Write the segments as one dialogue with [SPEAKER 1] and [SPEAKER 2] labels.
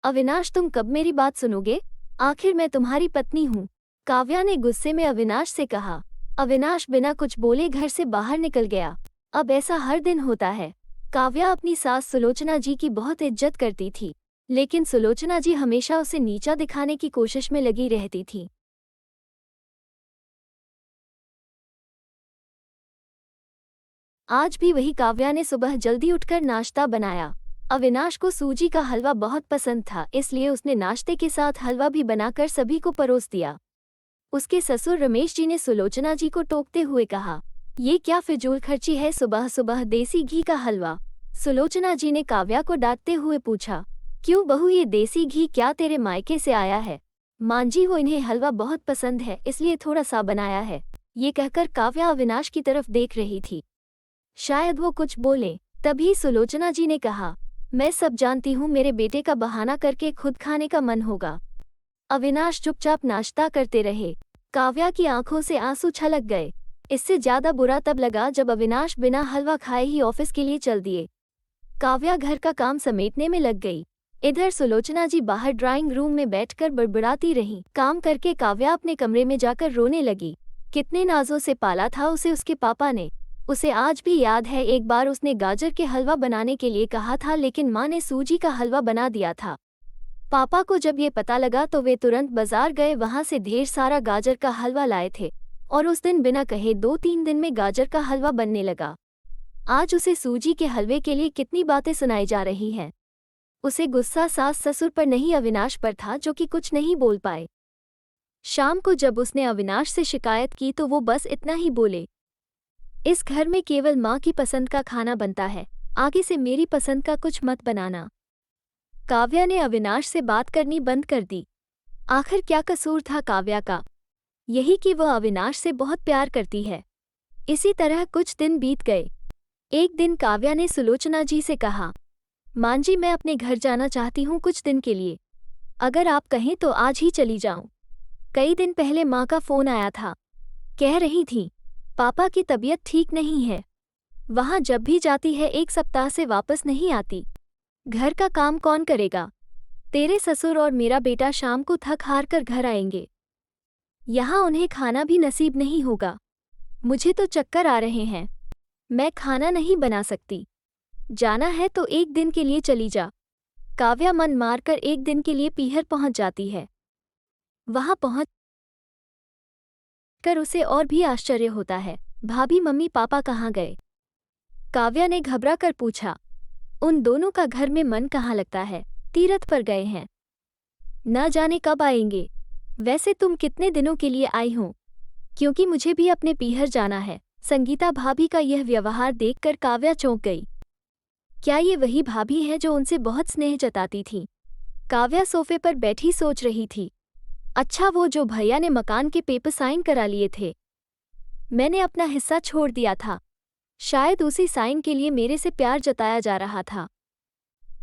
[SPEAKER 1] अविनाश, तुम कब मेरी बात सुनोगे? आखिर मैं तुम्हारी पत्नी हूँ। काव्या ने गुस्से में अविनाश से कहा। अविनाश बिना कुछ बोले घर से बाहर निकल गया। अब ऐसा हर दिन होता है। काव्या अपनी सास सुलोचना जी की बहुत इज्जत करती थी, लेकिन सुलोचना जी हमेशा उसे नीचा दिखाने की कोशिश में लगी रहती थी। आज भी वही काव्या ने सुबह जल्दी उठकर नाश्ता बनाया। अविनाश को सूजी का हलवा बहुत पसंद था, इसलिए उसने नाश्ते के साथ हलवा भी बनाकर सभी को परोस दिया। उसके ससुर रमेश जी ने सुलोचना जी को टोकते हुए कहा, ये क्या फिजूल खर्ची है, सुबह सुबह देसी घी का हलवा। सुलोचना जी ने काव्या को डांटते हुए पूछा, क्यों बहू, ये देसी घी क्या तेरे मायके से आया है? मांझी हो, इन्हें हलवा बहुत पसंद है इसलिए थोड़ा सा बनाया है। ये कहकर काव्या अविनाश की तरफ देख रही थी। शायद वो कुछ बोले, तभी सुलोचना जी ने कहा, मैं सब जानती हूँ, मेरे बेटे का बहाना करके खुद खाने का मन होगा। अविनाश चुपचाप नाश्ता करते रहे। काव्या की आंखों से आंसू छलक गए। इससे ज्यादा बुरा तब लगा जब अविनाश बिना हलवा खाए ही ऑफिस के लिए चल दिए। काव्या घर का काम समेटने में लग गई। इधर सुलोचना जी बाहर ड्राइंग रूम में बैठकर बड़बड़ाती रहीं। काम करके काव्या अपने कमरे में जाकर रोने लगी। कितने नाजों से पाला था उसे उसके पापा ने। उसे आज भी याद है, एक बार उसने गाजर के हलवा बनाने के लिए कहा था, लेकिन माँ ने सूजी का हलवा बना दिया था। पापा को जब ये पता लगा तो वे तुरंत बाजार गए, वहां से ढेर सारा गाजर का हलवा लाए थे और उस दिन बिना कहे 2-3 दिन में गाजर का हलवा बनने लगा। आज उसे सूजी के हलवे के लिए कितनी बातें सुनाई जा रही हैं। उसे गुस्सा सास ससुर पर नहीं, अविनाश पर था, जो कि कुछ नहीं बोल पाए। शाम को जब उसने अविनाश से शिकायत की तो वो बस इतना ही बोले, इस घर में केवल माँ की पसंद का खाना बनता है, आगे से मेरी पसंद का कुछ मत बनाना। काव्या ने अविनाश से बात करनी बंद कर दी। आखिर क्या कसूर था काव्या का? यही कि वह अविनाश से बहुत प्यार करती है। इसी तरह कुछ दिन बीत गए। एक दिन काव्या ने सुलोचना जी से कहा, मां जी, मैं अपने घर जाना चाहती हूँ कुछ दिन के लिए। अगर आप कहें तो आज ही चली जाऊं। कई दिन पहले माँ का फोन आया था। कह रही थी पापा की तबीयत ठीक नहीं है। वहां जब भी जाती है 1 सप्ताह से वापस नहीं आती। घर का काम कौन करेगा? तेरे ससुर और मेरा बेटा शाम को थक हार कर घर आएंगे। यहाँ उन्हें खाना भी नसीब नहीं होगा। मुझे तो चक्कर आ रहे हैं। मैं खाना नहीं बना सकती। जाना है तो 1 दिन के लिए चली जा। काव्या मन मारकर 1 दिन के लिए पीहर पहुंच जाती है। वहां पहुंच कर उसे और भी आश्चर्य होता है। भाभी, मम्मी पापा कहाँ गए? काव्या ने घबरा कर पूछा। उन दोनों का घर में मन कहाँ लगता है, तीरथ पर गए हैं। न जाने कब आएंगे। वैसे तुम कितने दिनों के लिए आई हो? क्योंकि मुझे भी अपने पीहर जाना है। संगीता भाभी का यह व्यवहार देखकर काव्या चौंक गई। क्या ये वही भाभी है जो उनसे बहुत स्नेह जताती थी? काव्या सोफे पर बैठी सोच रही थी। अच्छा, वो जो भैया ने मकान के पेपर साइन करा लिए थे। मैंने अपना हिस्सा छोड़ दिया था। शायद उसी साइन के लिए मेरे से प्यार जताया जा रहा था।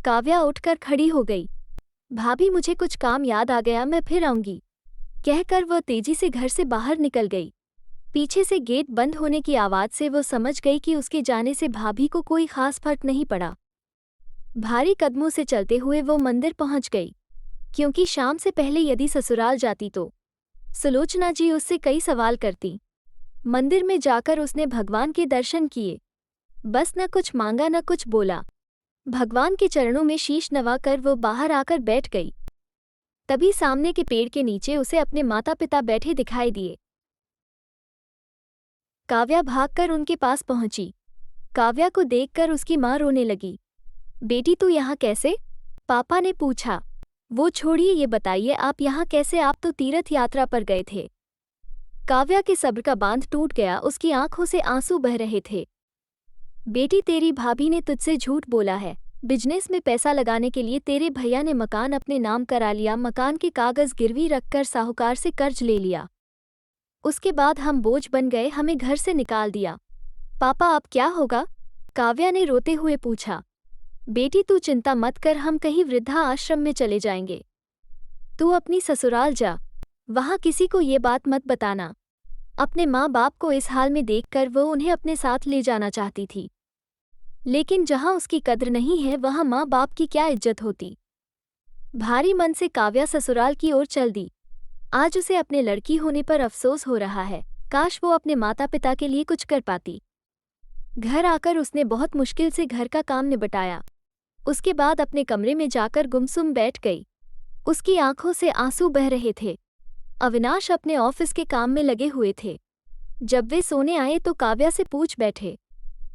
[SPEAKER 1] काव्या उठकर खड़ी हो गई। भाभी, मुझे कुछ काम याद आ गया, मैं फिर आऊंगी। कहकर वह तेजी से घर से बाहर निकल गई। पीछे से गेट बंद होने की आवाज से वो समझ गई कि उसके जाने से भाभी को कोई खास फर्क नहीं पड़ा। भारी कदमों से चलते हुए वो मंदिर पहुंच गई, क्योंकि शाम से पहले यदि ससुराल जाती तो सुलोचना जी उससे कई सवाल करती। मंदिर में जाकर उसने भगवान के दर्शन किए। बस न कुछ मांगा न कुछ बोला। भगवान के चरणों में शीश नवाकर वो बाहर आकर बैठ गई। तभी सामने के पेड़ के नीचे उसे अपने माता पिता बैठे दिखाई दिए। काव्या भागकर उनके पास पहुंची। काव्या को देखकर उसकी मां रोने लगी। बेटी, तू यहाँ कैसे? पापा ने पूछा। वो छोड़िए, ये बताइए आप यहाँ कैसे? आप तो तीर्थ यात्रा पर गए थे। काव्या के सब्र का बांध टूट गया। उसकी आंखों से आंसू बह रहे थे। बेटी, तेरी भाभी ने तुझसे झूठ बोला है। बिजनेस में पैसा लगाने के लिए तेरे भैया ने मकान अपने नाम करा लिया। मकान के कागज गिरवी रखकर साहूकार से कर्ज ले लिया। उसके बाद हम बोझ बन गए, हमें घर से निकाल दिया। पापा, अब क्या होगा? काव्या ने रोते हुए पूछा। बेटी, तू चिंता मत कर, हम कहीं वृद्धा आश्रम में चले जाएंगे। तू अपनी ससुराल जा, वहां किसी को ये बात मत बताना। अपने माँ बाप को इस हाल में देखकर वो उन्हें अपने साथ ले जाना चाहती थी, लेकिन जहां उसकी कद्र नहीं है वहां माँ बाप की क्या इज्जत होती। भारी मन से काव्या ससुराल की ओर चल दी। आज उसे अपने लड़की होने पर अफसोस हो रहा है। काश वो अपने माता पिता के लिए कुछ कर पाती। घर आकर उसने बहुत मुश्किल से घर का काम निपटाया। उसके बाद अपने कमरे में जाकर गुमसुम बैठ गई। उसकी आंखों से आंसू बह रहे थे। अविनाश अपने ऑफिस के काम में लगे हुए थे। जब वे सोने आए तो काव्या से पूछ बैठे,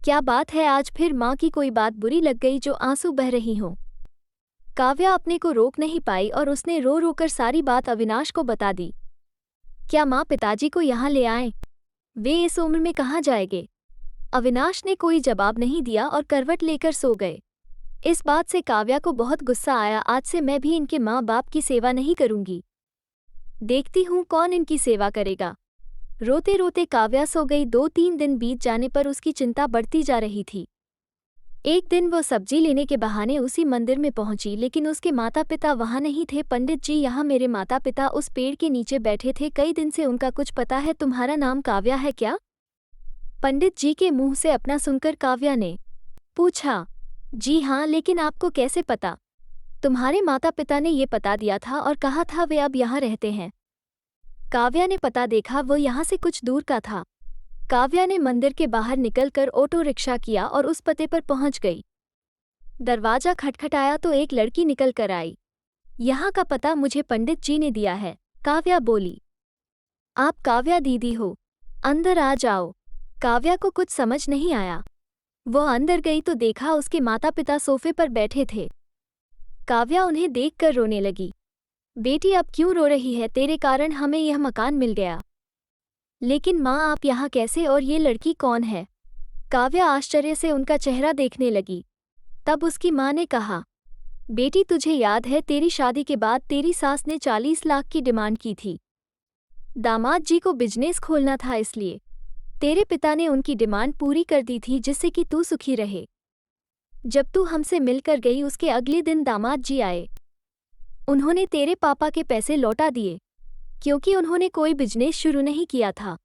[SPEAKER 1] क्या बात है, आज फिर माँ की कोई बात बुरी लग गई जो आंसू बह रही हों? काव्या अपने को रोक नहीं पाई और उसने रो रो कर सारी बात अविनाश को बता दी। क्या माँ पिताजी को यहाँ ले आए? वे इस उम्र में कहाँ जाएंगे? अविनाश ने कोई जवाब नहीं दिया और करवट लेकर सो गए। इस बात से काव्या को बहुत गुस्सा आया। आज से मैं भी इनके माँ बाप की सेवा नहीं करूंगी। देखती हूँ कौन इनकी सेवा करेगा। रोते रोते काव्या सो गई। 2-3 दिन बीत जाने पर उसकी चिंता बढ़ती जा रही थी। एक दिन वो सब्जी लेने के बहाने उसी मंदिर में पहुंची, लेकिन उसके माता पिता वहां नहीं थे। पंडित जी, यहाँ मेरे माता पिता उस पेड़ के नीचे बैठे थे। कई दिन से उनका कुछ पता है? तुम्हारा नाम काव्या है क्या? पंडित जी के मुंह से अपना सुनकर काव्या ने पूछा। जी हाँ, लेकिन आपको कैसे पता? तुम्हारे माता पिता ने ये पता दिया था और कहा था वे अब यहाँ रहते हैं। काव्या ने पता देखा, वो यहाँ से कुछ दूर का था। काव्या ने मंदिर के बाहर निकलकर ऑटो रिक्शा किया और उस पते पर पहुंच गई। दरवाजा खटखटाया तो एक लड़की निकल कर आई। यहाँ का पता मुझे पंडित जी ने दिया है, काव्या बोली। आप काव्या दीदी हो? अंदर आ जाओ। काव्या को कुछ समझ नहीं आया। वो अंदर गई तो देखा उसके माता पिता सोफे पर बैठे थे। काव्या उन्हें देखकर रोने लगी। बेटी, अब क्यों रो रही है? तेरे कारण हमें यह मकान मिल गया। लेकिन माँ, आप यहाँ कैसे, और ये लड़की कौन है? काव्या आश्चर्य से उनका चेहरा देखने लगी। तब उसकी माँ ने कहा, बेटी तुझे याद है, तेरी शादी के बाद तेरी सास ने 40 लाख की डिमांड की थी। दामाद जी को बिजनेस खोलना था, इसलिए तेरे पिता ने उनकी डिमांड पूरी कर दी थी, जिससे कि तू सुखी रहे। जब तू हमसे मिलकर गई उसके अगले दिन दामाद जी आए। उन्होंने तेरे पापा के पैसे लौटा दिए, क्योंकि उन्होंने कोई बिजनेस शुरू नहीं किया था।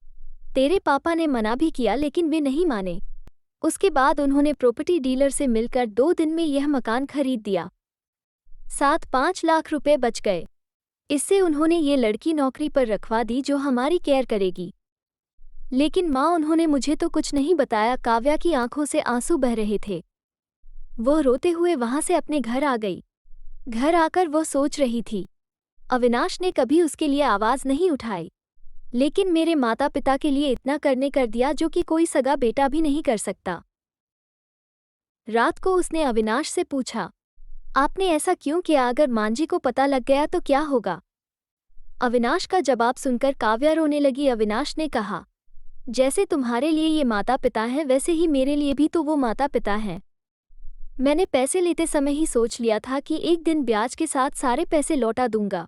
[SPEAKER 1] तेरे पापा ने मना भी किया लेकिन वे नहीं माने। उसके बाद उन्होंने प्रॉपर्टी डीलर से मिलकर 2 दिन में यह मकान खरीद दिया। साथ 5 लाख रुपए बच गए। इससे उन्होंने ये लड़की नौकरी पर रखवा दी जो हमारी केयर करेगी। लेकिन माँ, उन्होंने मुझे तो कुछ नहीं बताया। काव्या की आंखों से आंसू बह रहे थे। वो रोते हुए वहां से अपने घर आ गई। घर आकर वो सोच रही थी, अविनाश ने कभी उसके लिए आवाज नहीं उठाई, लेकिन मेरे माता पिता के लिए इतना करने कर दिया जो कि कोई सगा बेटा भी नहीं कर सकता। रात को उसने अविनाश से पूछा, आपने ऐसा क्यों किया? अगर मांझी को पता लग गया तो क्या होगा? अविनाश का जवाब सुनकर काव्या रोने लगी। अविनाश ने कहा, जैसे तुम्हारे लिए ये माता पिता हैं, वैसे ही मेरे लिए भी तो वो माता पिता हैं। मैंने पैसे लेते समय ही सोच लिया था कि एक दिन ब्याज के साथ सारे पैसे लौटा दूंगा,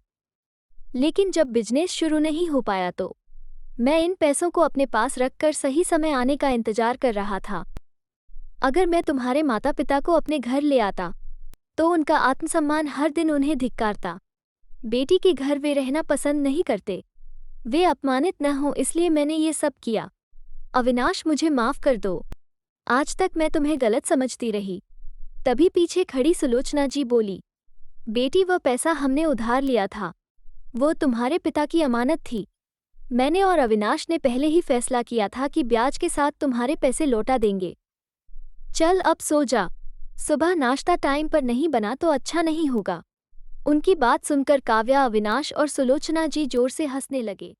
[SPEAKER 1] लेकिन जब बिजनेस शुरू नहीं हो पाया तो मैं इन पैसों को अपने पास रखकर सही समय आने का इंतजार कर रहा था। अगर मैं तुम्हारे माता पिता को अपने घर ले आता तो उनका आत्मसम्मान हर दिन उन्हें धिक्कारता। बेटी के घर वे रहना पसंद नहीं करते, वे अपमानित न हों, इसलिए मैंने ये सब किया। अविनाश, मुझे माफ कर दो। आज तक मैं तुम्हें गलत समझती रही। तभी पीछे खड़ी सुलोचना जी बोली, बेटी, वह पैसा हमने उधार लिया था, वो तुम्हारे पिता की अमानत थी। मैंने और अविनाश ने पहले ही फैसला किया था कि ब्याज के साथ तुम्हारे पैसे लौटा देंगे। चल अब सो जा, सुबह नाश्ता टाइम पर नहीं बना तो अच्छा नहीं होगा। उनकी बात सुनकर काव्या, अविनाश और सुलोचना जी जोर से हंसने लगे।